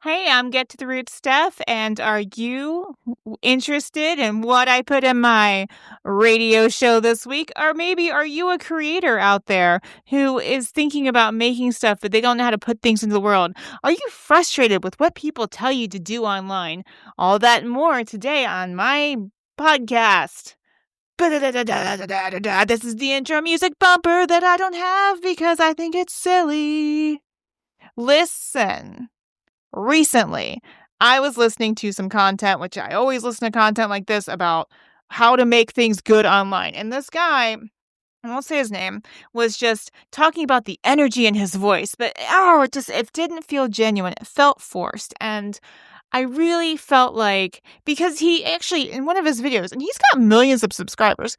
Hey, I'm Get to the Root Stef, and are you interested in what I put in my radio show this week? Or maybe are you a creator out there who is thinking about making stuff, but they don't know how to put things into the world? Are you frustrated with what people tell you to do online? All that and more today on my podcast. This is the intro music bumper that I don't have because I think it's silly. Listen. Recently, I was listening to some content, which I always listen to content like this about how to make things good online. And this guy, I won't say his name, was just talking about the energy in his voice, but it didn't feel genuine. It felt forced. And I really felt like, because he actually, in one of his videos, and he's got millions of subscribers,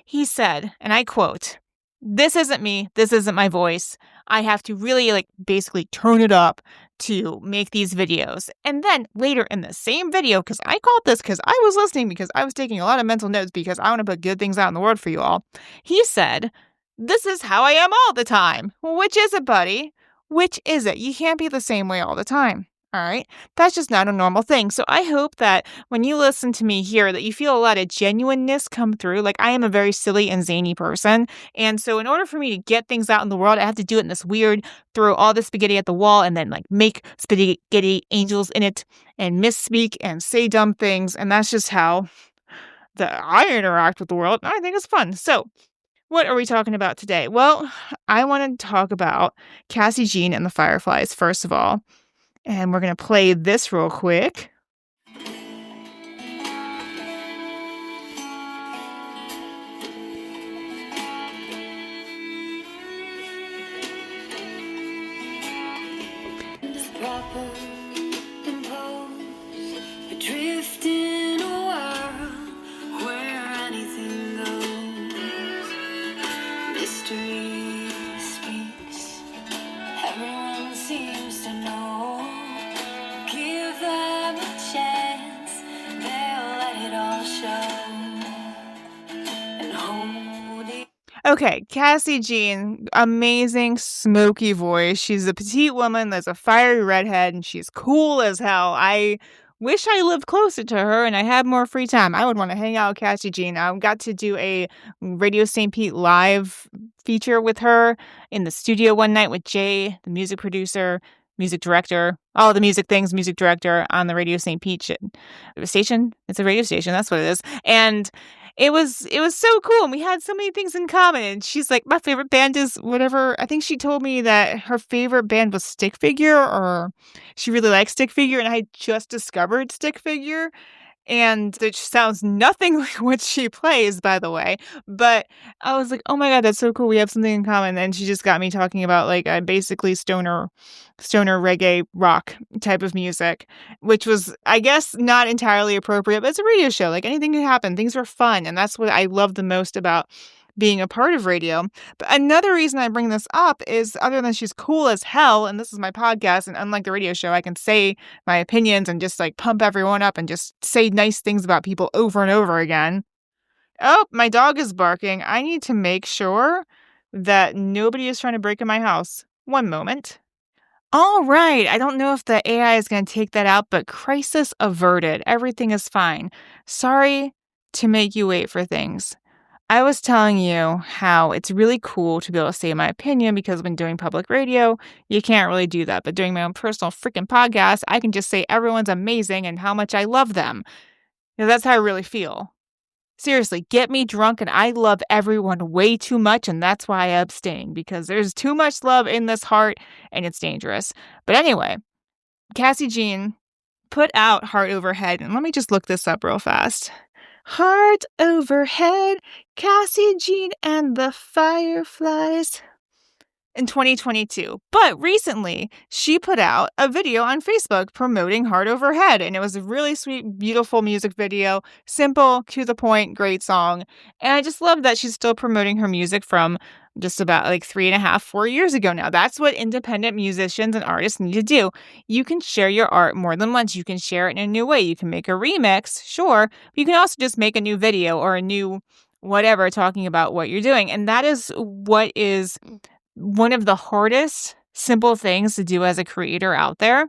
he said, and I quote, "This isn't me. This isn't my voice. I have to really basically turn it up to make these videos." And then later in the same video, because I called this because I was listening because I was taking a lot of mental notes because I want to put good things out in the world for you all. He said, "This is how I am all the time." Well, which is it, buddy? Which is it? You can't be the same way all the time. All right. That's just not a normal thing. So I hope that when you listen to me here, that you feel a lot of genuineness come through. Like, I am a very silly and zany person. And so in order for me to get things out in the world, I have to do it in this weird, throw all the spaghetti at the wall and then make spaghetti angels in it and misspeak and say dumb things. And that's just how I interact with the world. I think it's fun. So what are we talking about today? Well, I want to talk about Cassie Jean and the Fireflies, first of all. And we're going to play this real quick. Okay, Cassie Jean, amazing smoky voice. She's a petite woman that's a fiery redhead, and she's cool as hell. I wish I lived closer to her and I had more free time. I would want to hang out with Cassie Jean. I got to do a Radio St. Pete live feature with her in the studio one night with Jay, the music producer, music director, all the music things, music director on the Radio St. Pete station. It's a radio station. That's what it is. And it was so cool, and we had so many things in common. And she's like, my favorite band is whatever. I think she told me that her favorite band was Stick Figure, or she really likes Stick Figure, and I had just discovered Stick Figure. And it sounds nothing like what she plays, by the way. But I was like, oh my God, that's so cool. We have something in common. And she just got me talking about basically stoner reggae rock type of music, which was, I guess, not entirely appropriate, but it's a radio show. Like, anything can happen. Things were fun. And that's what I love the most about being a part of radio. But another reason I bring this up is, other than she's cool as hell, and this is my podcast, and unlike the radio show, I can say my opinions and just pump everyone up and just say nice things about people over and over again. Oh, my dog is barking. I need to make sure that nobody is trying to break in my house. One moment. All right. I don't know if the AI is going to take that out, but crisis averted. Everything is fine. Sorry to make you wait for things. I was telling you how it's really cool to be able to say my opinion, because when doing public radio, you can't really do that. But doing my own personal freaking podcast, I can just say everyone's amazing and how much I love them. That's how I really feel. Seriously, get me drunk and I love everyone way too much, and that's why I abstain, because there's too much love in this heart and it's dangerous. But anyway, Cassie Jean put out Heart Overhead, and let me just look this up real fast. Heart Overhead, Cassie Jean and the Fireflies, in 2022. But recently, she put out a video on Facebook promoting Heart Overhead, and it was a really sweet, beautiful music video, simple, to the point, great song. And I just love that she's still promoting her music from just about 3.5, 4 years ago now. That's what independent musicians and artists need to do. You can share your art more than once. You can share it in a new way. You can make a remix, sure, but you can also just make a new video or a new whatever talking about what you're doing. And that is what is one of the hardest simple things to do as a creator out there.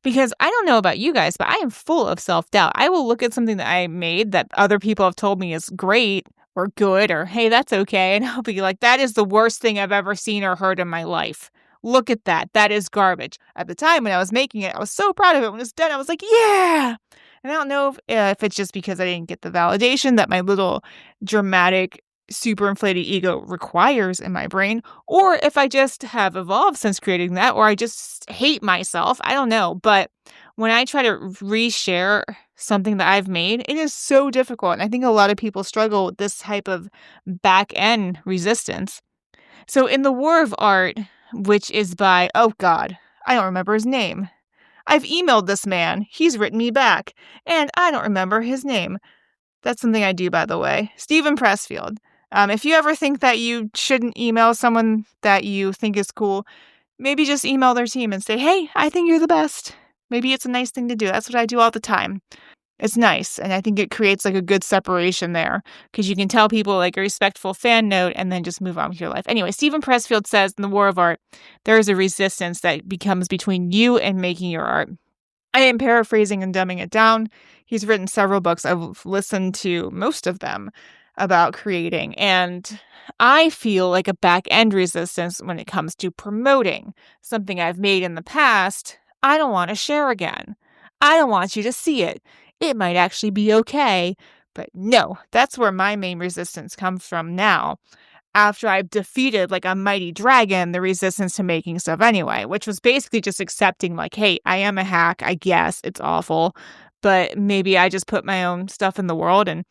Because I don't know about you guys, but I am full of self-doubt. I will look at something that I made that other people have told me is great or good or, hey, that's okay. And I'll be like, that is the worst thing I've ever seen or heard in my life. Look at that. That is garbage. At the time when I was making it, I was so proud of it. When it was done, I was like, yeah. And I don't know if it's just because I didn't get the validation that my little dramatic, super inflated ego requires in my brain, or if I just have evolved since creating that, or I just hate myself. I don't know. But when I try to reshare something that I've made, it is so difficult. And I think a lot of people struggle with this type of back end resistance. So in The War of Art, which is by, oh God, I don't remember his name. I've emailed this man. He's written me back, and I don't remember his name. That's something I do, by the way. Stephen Pressfield. If you ever think that you shouldn't email someone that you think is cool, maybe just email their team and say, hey, I think you're the best. Maybe it's a nice thing to do. That's what I do all the time. It's nice, and I think it creates like a good separation there because you can tell people like a respectful fan note and then just move on with your life. Anyway, Stephen Pressfield says in The War of Art, there is a resistance that becomes between you and making your art. I am paraphrasing and dumbing it down. He's written several books. I've listened to most of them about creating, and I feel like a back end resistance when it comes to promoting something I've made in the past. I don't want to share again. I don't want you to see it. It might actually be okay, but no, that's where my main resistance comes from now. After I've defeated like a mighty dragon, the resistance to making stuff anyway, which was basically just accepting like, hey, I am a hack. I guess it's awful, but maybe I just put my own stuff in the world and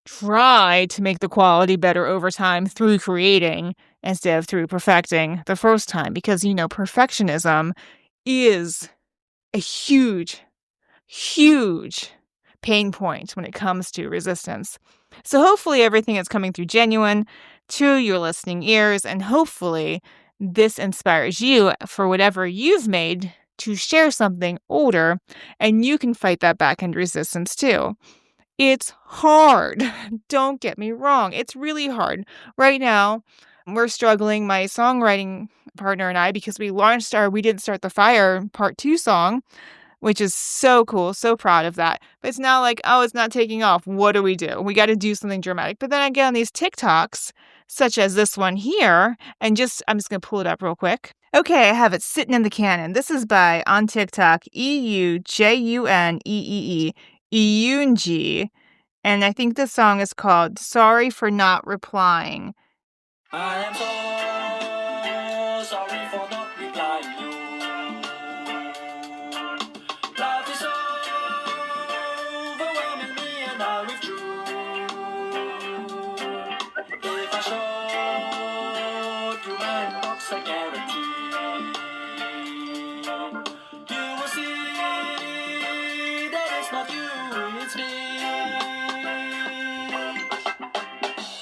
try to make the quality better over time through creating instead of through perfecting the first time. Because, perfectionism is a huge pain point when it comes to resistance. So hopefully everything is coming through genuine to your listening ears, and hopefully this inspires you for whatever you've made to share something older, and you can fight that back end resistance too. It's hard. Don't get me wrong. It's really hard. Right now, we're struggling, my songwriting partner and I, because we launched our We Didn't Start the Fire Part 2 song, which is so cool, so proud of that. But it's now like, oh, it's not taking off. What do? We got to do something dramatic. But then I get on these TikToks, such as this one here, and I'm just going to pull it up real quick. Okay, I have it sitting in the canon. This is by, on TikTok, EUJUNEEE, Eunji, and I think the song is called Sorry for Not Replying. I am so sorry for not replying you. Life is overwhelming me and I withdrew. If I showed you my inbox, I guarantee you will see that it's not you, it's me.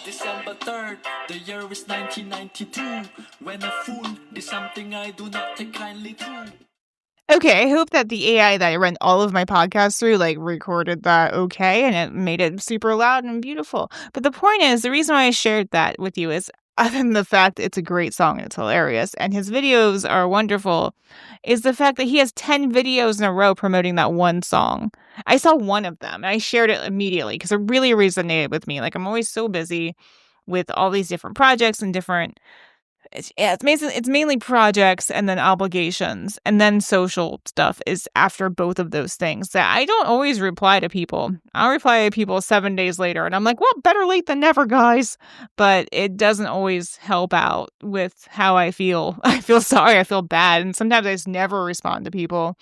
December 3rd, the year is 1992. When a fool did something I do not take kindly to. Okay, I hope that the AI that I run all of my podcasts through, recorded that okay, and it made it super loud and beautiful. But the point is, the reason why I shared that with you is, other than the fact it's a great song and it's hilarious, and his videos are wonderful, is the fact that he has 10 videos in a row promoting that one song. I saw one of them, and I shared it immediately because it really resonated with me. I'm always so busy with all these different projects and different... It's mainly projects and then obligations, and then social stuff is after both of those things that I don't always reply to people. I'll reply to people 7 days later, and I'm like, well, better late than never, guys. But it doesn't always help out with how I feel. I feel sorry, I feel bad, and sometimes I just never respond to people,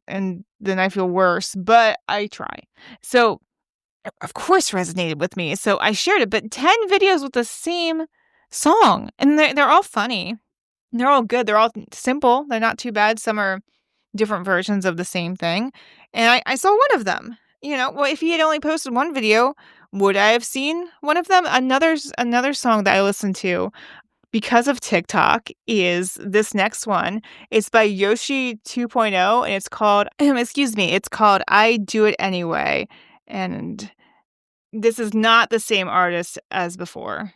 and then I feel worse, but I try. So, of course, resonated with me, so I shared it, but 10 videos with the same song, and they're all funny. They're all good. They're all simple. They're not too bad. Some are different versions of the same thing. And I saw one of them. Well, if he had only posted one video, would I have seen one of them? Another song that I listened to because of TikTok is this next one. It's by Yoshi 2.0, and it's called, it's called I Do It Anyway. And this is not the same artist as before.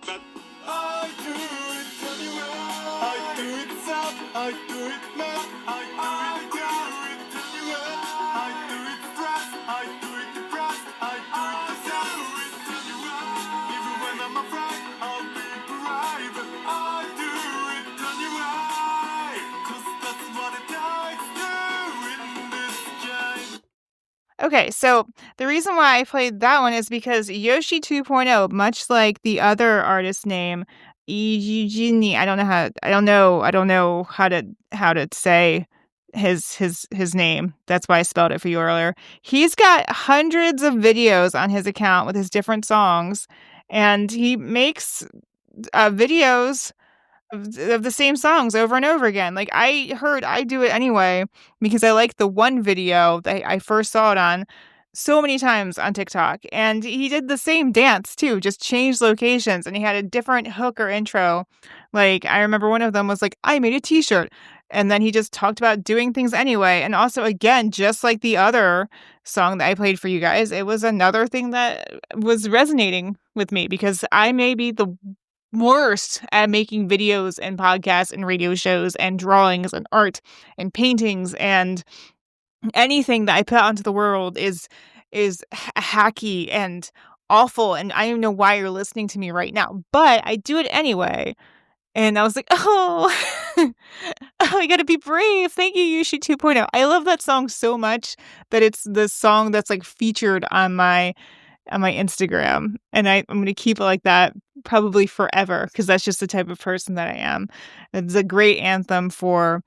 But I do it anyway. I do it sad, I do it mad, I do it Okay, so the reason why I played that one is because Yoshi 2.0, much like the other artist name, Eugenie, I don't know how to say his name. That's why I spelled it for you earlier. He's got hundreds of videos on his account with his different songs, and he makes videos of the same songs over and over again. Like, I do it anyway because I like the one video that I first saw it on so many times on TikTok, and he did the same dance too, just changed locations, and he had a different hook or intro. Like, I remember one of them was like, "I made a T-shirt," and then he just talked about doing things anyway, and also, again, just like the other song that I played for you guys, it was another thing that was resonating with me because I may be the worst at making videos and podcasts and radio shows and drawings and art and paintings, and anything that I put out into the world is hacky and awful, and I don't know why you're listening to me right now, but I do it anyway. And I was like, "Oh, oh, I gotta be brave. Thank you, Yushi 2.0." I love that song so much that it's the song that's like featured on my Instagram, and I'm gonna keep it like that probably forever because that's just the type of person that I am. It's a great anthem for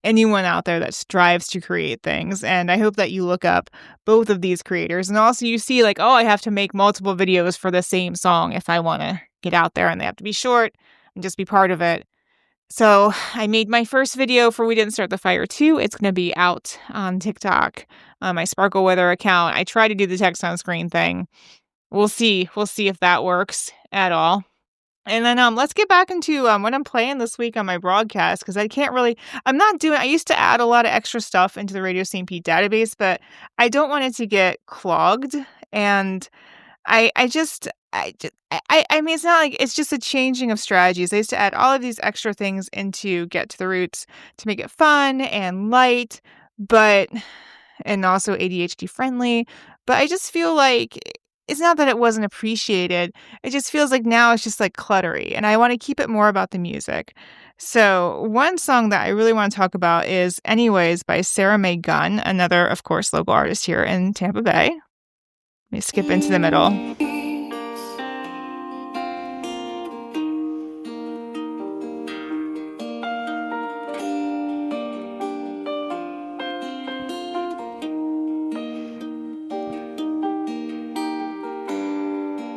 anyone out there that strives to create things, and I hope that you look up both of these creators, and also you see like, "Oh, I have to make multiple videos for the same song if I wanna get out there, and they have to be short and just be part of it." So, I made my first video for We Didn't Start the Fire 2. It's gonna be out on TikTok on my Sparkle Weather account. I try to do the text on screen thing. We'll see. We'll see if that works at all. And then, let's get back into, what I'm playing this week on my broadcast because I'm not doing I used to add a lot of extra stuff into the Radio St. Pete database, but I don't want it to get clogged, and I mean, it's not like it's just a changing of strategies. I used to add all of these extra things into Get to the Roots to make it fun and light, but and also ADHD friendly, but I just feel like it's not that it wasn't appreciated. It just feels like now it's just like cluttery, and I want to keep it more about the music. So, one song that I really want to talk about is Anyways by Sarah Mae Gunn, another, of course, local artist here in Tampa Bay. Let me skip into the middle.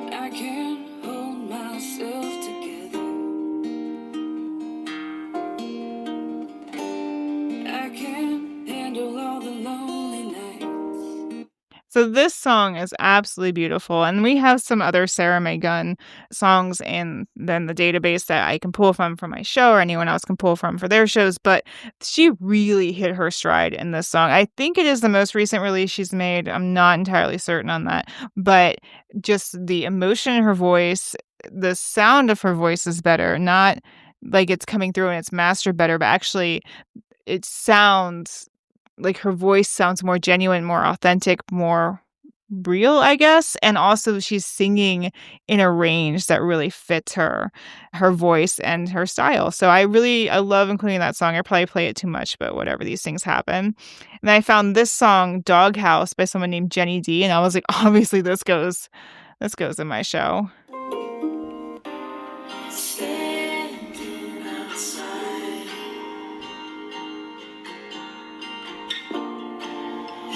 I can't hold myself together. I can't handle all the lonely nights. So this song is absolutely beautiful, and we have some other Sarah Mae Gunn songs in then the database that I can pull from my show or anyone else can pull from for their shows, but she really hit her stride in this song. I think it is the most recent release she's made. I'm not entirely certain on that, but just the emotion in her voice, the sound of her voice is better, not like it's coming through and it's mastered better, but actually it sounds like her voice sounds more genuine, more authentic, more real, I guess, and also she's singing in a range that really fits her voice and her style. So I love including that song. I probably play it too much, but whatever, these things happen. And I found this song, Doghouse, by someone named Jenny D, and I was like, obviously this goes in my show. Standing outside,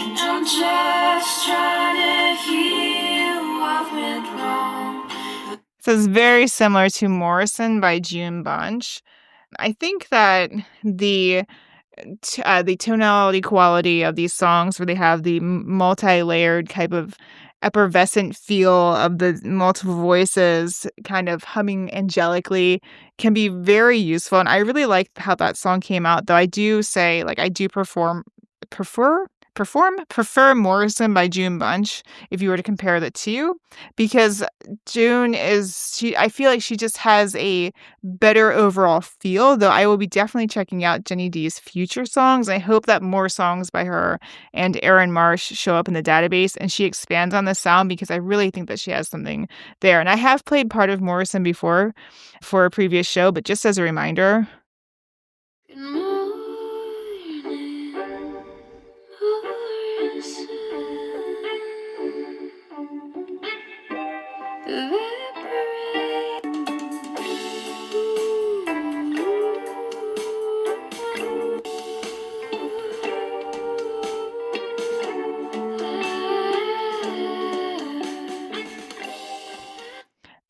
and I'm just trying to heal what went wrong. So it's very similar to Morrison by June Bunch. I think that the tonality quality of these songs where they have the multi-layered type of effervescent feel of the multiple voices kind of humming angelically can be very useful, and I really like how that song came out, though I do say, like, I do prefer prefer Morrison by June Bunch if you were to compare the two, because I feel like she just has a better overall feel, though I will be definitely checking out Jenny D's future songs. I hope that more songs by her and Aaron Marsh show up in the database and she expands on the sound because I really think that she has something there. And I have played part of Morrison before for a previous show, but just as a reminder. Good morning, Morrison.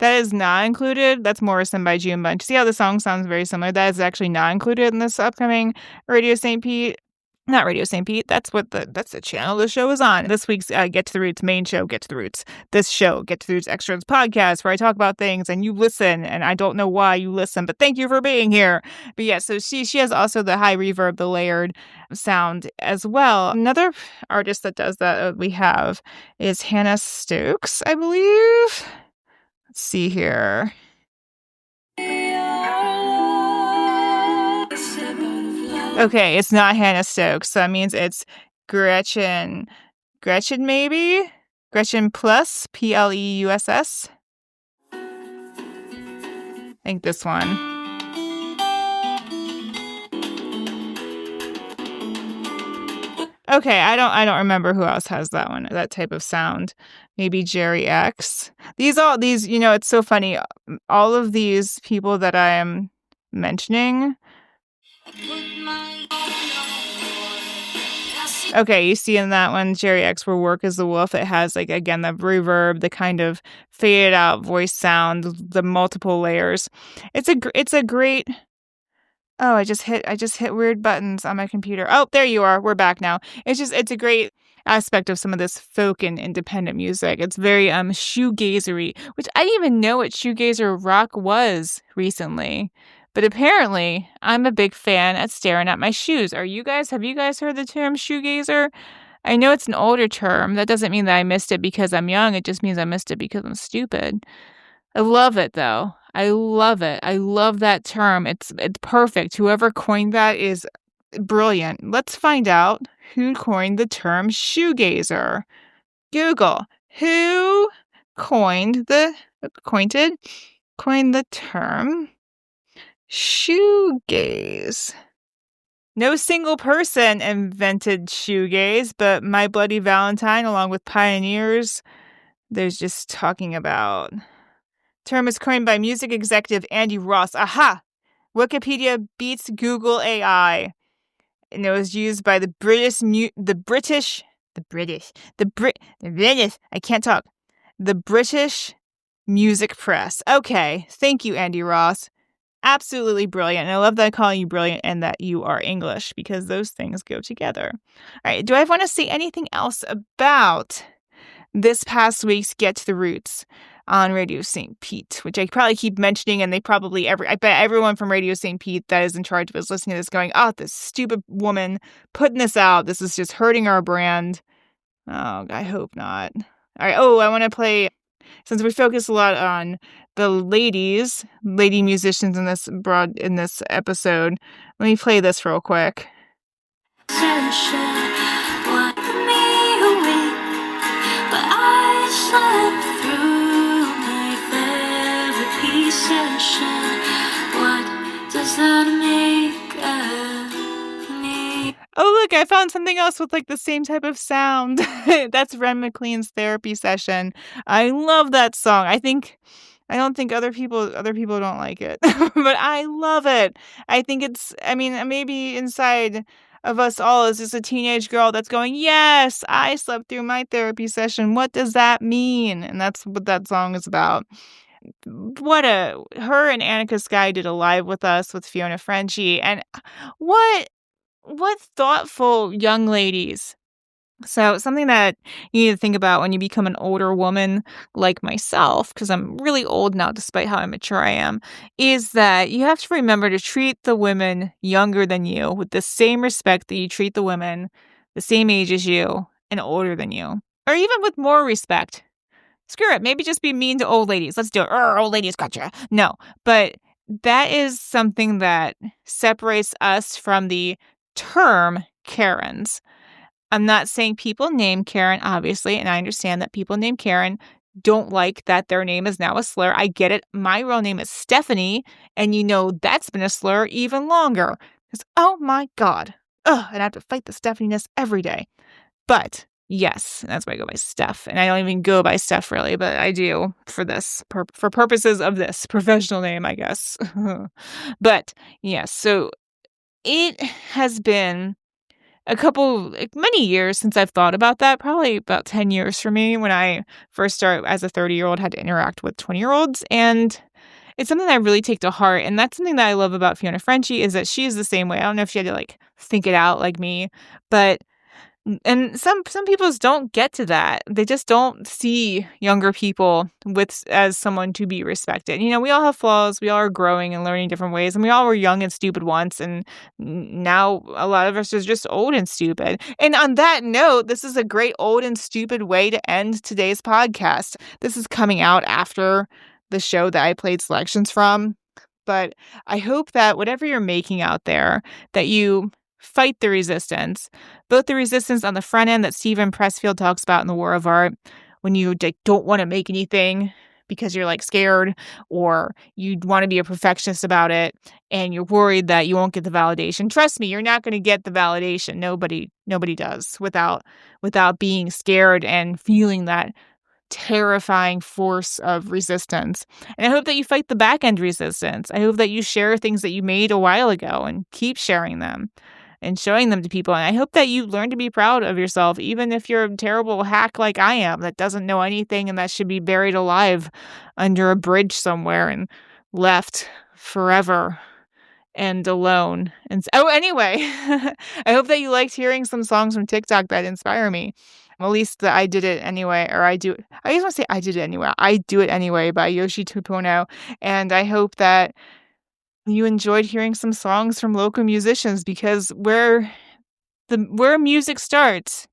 That is not included. That's Morrison by June Bunch. See how the song sounds very similar? That is actually not included in this upcoming Radio St. Pete. Not Radio St. Pete. That's the channel the show is on. This week's Get to the Roots main show, Get to the Roots. This show, Get to the Roots Extras podcast, where I talk about things and you listen, and I don't know why you listen, but thank you for being here. But yeah, so she has also the high reverb, the layered sound as well. Another artist that does that we have is Hannah Stokes, I believe. Let's see here. Okay, it's not Hannah Stokes. So that means it's Gretchen. Gretchen, maybe? Gretchen Plus, Pluss. I think this one. Okay, I don't remember who else has that one, that type of sound. Maybe Jerry X. These, it's so funny. All of these people that I am mentioning. Okay, you see in that one, Jerry X will work as the wolf. It has, like, again, the reverb, the kind of faded out voice sound, the multiple layers. It's a great. Oh, I just hit weird buttons on my computer. Oh, there you are. We're back now. It's a great aspect of some of this folk and independent music. It's very shoegazery, which I didn't even know what shoegazer rock was recently. But apparently, I'm a big fan at staring at my shoes. Have you guys heard the term shoegazer? I know it's an older term. That doesn't mean that I missed it because I'm young. It just means I missed it because I'm stupid. I love it, though. I love it. I love that term. It's perfect. Whoever coined that is brilliant. Let's find out who coined the term shoegazer. Google. Who coined the term shoegaze? No single person invented shoegaze, but My Bloody Valentine, along with pioneers, there's just talking about. Term is coined by music executive Andy Ross. Aha! Wikipedia beats Google AI. And it was used by the British, I can't talk. The British Music Press. Okay, thank you, Andy Ross. Absolutely brilliant. And I love that I call you brilliant and that you are English, because those things go together. All right, do I want to say anything else about this past week's Get to the Roots on Radio St. Pete, which I probably keep mentioning, and I bet everyone from Radio St. Pete that is in charge of us listening to this going, oh, this stupid woman putting this out. This is just hurting our brand. Oh, I hope not. All right. Oh, I want to play, since we focus a lot on the lady musicians in this episode, let me play this real quick. What does that make of me? Oh, look, I found something else with like the same type of sound. That's Ren McLean's Therapy Session. I love that song. I don't think other people don't like it, but I love it. I think maybe inside of us all is just a teenage girl that's going, yes, I slept through my therapy session. What does that mean? And that's what that song is about. Her and Annika Sky did a live with us with Fiona Frenchie, and what thoughtful young ladies. So something that you need to think about when you become an older woman like myself, because I'm really old now despite how immature I am, is that you have to remember to treat the women younger than you with the same respect that you treat the women the same age as you and older than you, or even with more respect. Screw it. Maybe just be mean to old ladies. Let's do it. Old ladies, gotcha. No, but that is something that separates us from the term Karens. I'm not saying people named Karen, obviously, and I understand that people named Karen don't like that their name is now a slur. I get it. My real name is Stephanie, and that's been a slur even longer. Because, oh my God. Ugh, and I have to fight the Stephaniness every day. But yes, that's why I go by Steph. And I don't even go by Steph really, but I do for this, for purposes of this professional name, I guess. But yes, so it has been many years since I've thought about that, probably about 10 years for me when I first started as a 30-year-old had to interact with 20-year-olds, and it's something that I really take to heart, and that's something that I love about Fiona Frenchie is that she is the same way. I don't know if she had to, like, think it out like me, but and some peoples don't get to that. They just don't see younger people as someone to be respected. We all have flaws. We all are growing and learning different ways, and we all were young and stupid once, and now a lot of us are just old and stupid. And on that note, this is a great old and stupid way to end today's podcast. This is coming out after the show that I played selections from, but I hope that whatever you're making out there, that you fight the resistance, both the resistance on the front end that Stephen Pressfield talks about in The War of Art, when you don't want to make anything because you're like scared or you want to be a perfectionist about it and you're worried that you won't get the validation. Trust me, you're not going to get the validation. Nobody does without being scared and feeling that terrifying force of resistance. And I hope that you fight the back end resistance. I hope that you share things that you made a while ago and keep sharing them and showing them to people. And I hope that you learn to be proud of yourself, even if you're a terrible hack like I am that doesn't know anything and that should be buried alive under a bridge somewhere and left forever and alone. Anyway, I hope that you liked hearing some songs from TikTok that inspire me. At least that I did it anyway, or I do. I just want to say I did it anyway. I Do It Anyway by Yoshi 2.0. And I hope that you enjoyed hearing some songs from local musicians because where music starts,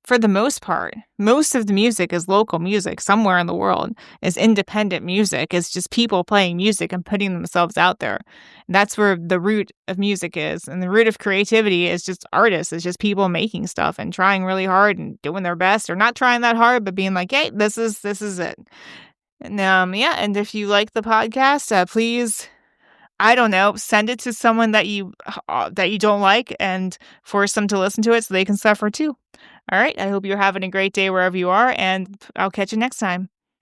for the most part, most of the music is local music somewhere in the world. Is independent music. It's just people playing music and putting themselves out there. And that's where the root of music is. And the root of creativity is just artists. It's just people making stuff and trying really hard and doing their best, or not trying that hard, but being like, hey, this is it. And yeah, and if you like the podcast, please, I don't know, send it to someone that you don't like and force them to listen to it so they can suffer too. All right. I hope you're having a great day wherever you are, and I'll catch you next time.